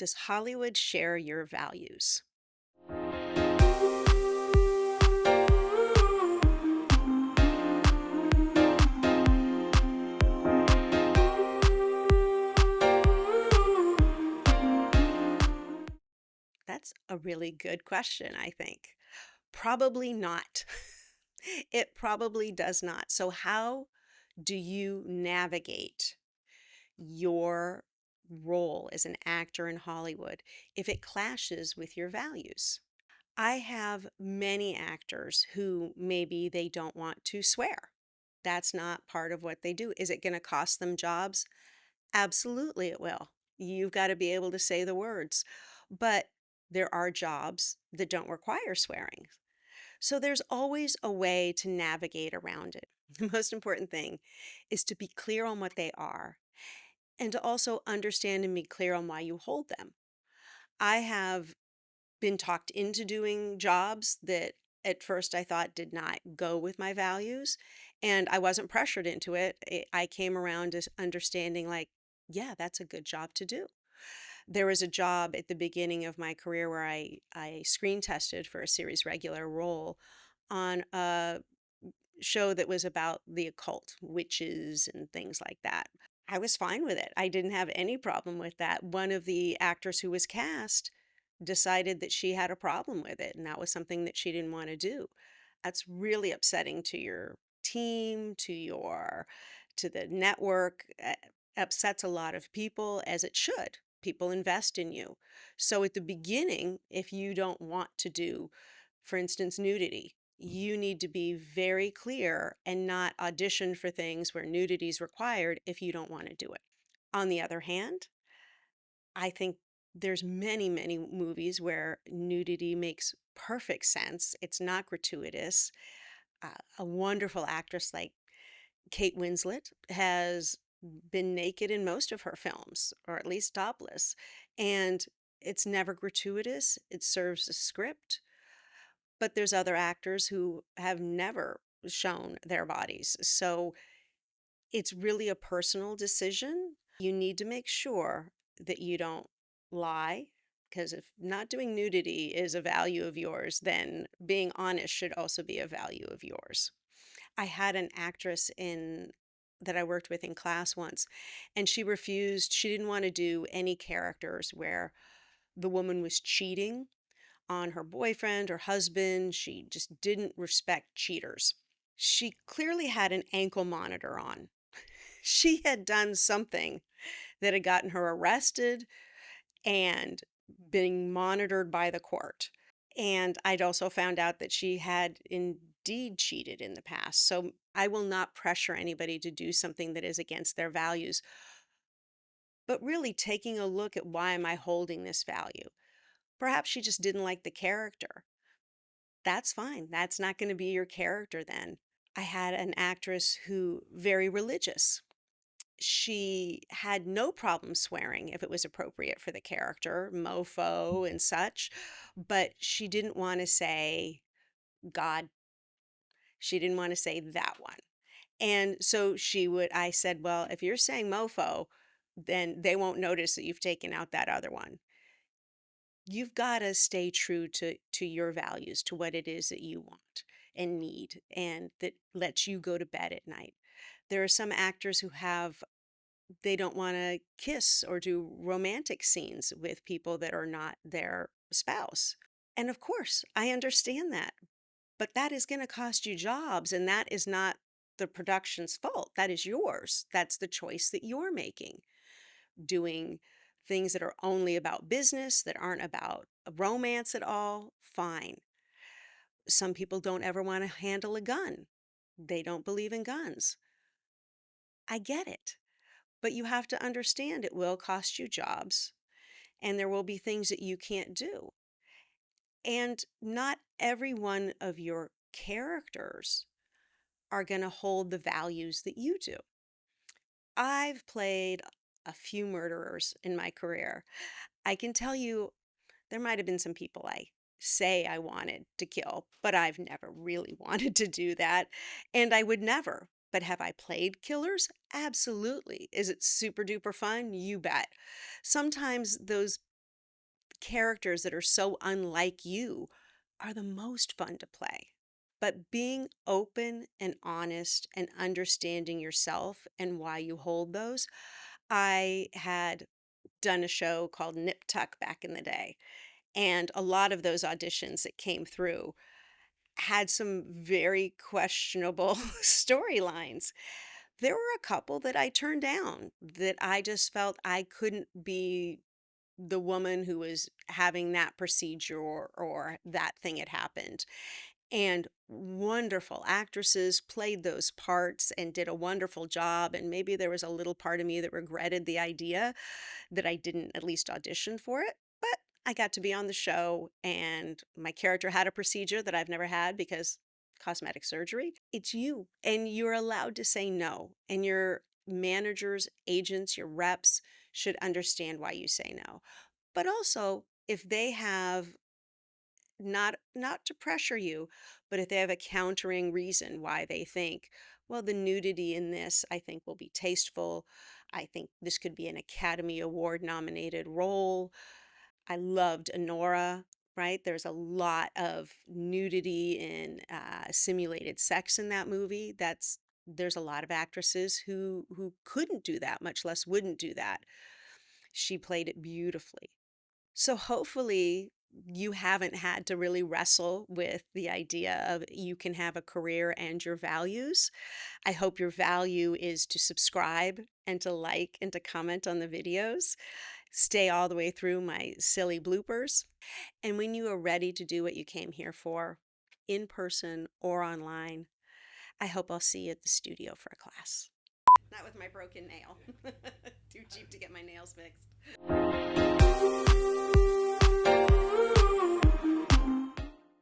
Does Hollywood share your values? That's a really good question, I think. Probably not. It probably does not. So, how do you navigate your role as an actor in Hollywood if it clashes with your values? I have many actors who maybe they don't want to swear. That's not part of what they do. Is it going to cost them jobs? Absolutely, it will. You've got to be able to say the words. But there are jobs that don't require swearing. So there's always a way to navigate around it. The most important thing is to be clear on what they are and to also understand and be clear on why you hold them. I have been talked into doing jobs that at first I thought did not go with my values, and I wasn't pressured into it. I came around to understanding, like, yeah, that's a good job to do. There was a job at the beginning of my career where I screen tested for a series regular role on a show that was about the occult, witches, and things like that. I was fine with it. I didn't have any problem with that. One of the actors who was cast decided that she had a problem with it, and that was something that she didn't want to do. That's really upsetting to your team, to the network. Upsets a lot of people, as it should. People invest in you. So at the beginning, if you don't want to do, for instance, nudity, you need to be very clear and not audition for things where nudity is required if you don't want to do it. On the other hand, I think there's many, many movies where nudity makes perfect sense. It's not gratuitous. A wonderful actress like Kate Winslet has been naked in most of her films, or at least topless, and it's never gratuitous. It serves a script, but there's other actors who have never shown their bodies. So it's really a personal decision. You need to make sure that you don't lie, because if not doing nudity is a value of yours, then being honest should also be a value of yours. I had an actress in that I worked with in class once, and she refused, she didn't want to do any characters where the woman was cheating on her boyfriend or husband. She just didn't respect cheaters. She clearly had an ankle monitor on. She had done something that had gotten her arrested and being monitored by the court. And I'd also found out that she had indeed cheated in the past. So I will not pressure anybody to do something that is against their values, but really taking a look at, why am I holding this value? Perhaps she just didn't like the character. That's fine. That's not going to be your character then. I had an actress who very religious. She had no problem swearing if it was appropriate for the character, mofo and such, but she didn't want to say God. She didn't want to say that one. And so I said, well, if you're saying mofo, then they won't notice that you've taken out that other one. You've got to stay true to your values, to what it is that you want and need, and that lets you go to bed at night. There are some actors who have they don't want to kiss or do romantic scenes with people that are not their spouse. And of course, I understand that, but that is going to cost you jobs, and that is not the production's fault. That is yours. That's the choice that you're making. Doing things that are only about business, that aren't about romance at all, fine. Some people don't ever want to handle a gun. They don't believe in guns. I get it. But you have to understand it will cost you jobs, and there will be things that you can't do. And not every one of your characters are going to hold the values that you do. I've played a few murderers in my career. I can tell you there might have been some people I say I wanted to kill, but I've never really wanted to do that. And I would never. But have I played killers? Absolutely. Is it super duper fun? You bet. Sometimes those characters that are so unlike you are the most fun to play. But being open and honest and understanding yourself and why you hold those. I had done a show called Nip Tuck back in the day, and a lot of those auditions that came through had some very questionable storylines. There were a couple that I turned down that I just felt I couldn't be the woman who was having that procedure or that thing had happened. And wonderful actresses played those parts and did a wonderful job. And maybe there was a little part of me that regretted the idea that I didn't at least audition for it. But I got to be on the show, and my character had a procedure that I've never had because cosmetic surgery. It's you, and you're allowed to say no. And your managers, agents, your reps should understand why you say no. But also, if they have not to pressure you, but if they have a countering reason why they think, well, the nudity in this I think will be tasteful. I think this could be an Academy Award nominated role. I loved Honora, right? There's a lot of nudity and simulated sex in that movie. There's a lot of actresses who couldn't do that, much less wouldn't do that. She played it beautifully. So hopefully you haven't had to really wrestle with the idea of you can have a career and your values. I hope your value is to subscribe and to like and to comment on the videos. Stay all the way through my silly bloopers. And when you are ready to do what you came here for, in person or online, I hope I'll see you at the studio for a class. Not with my broken nail. Too cheap to get my nails fixed.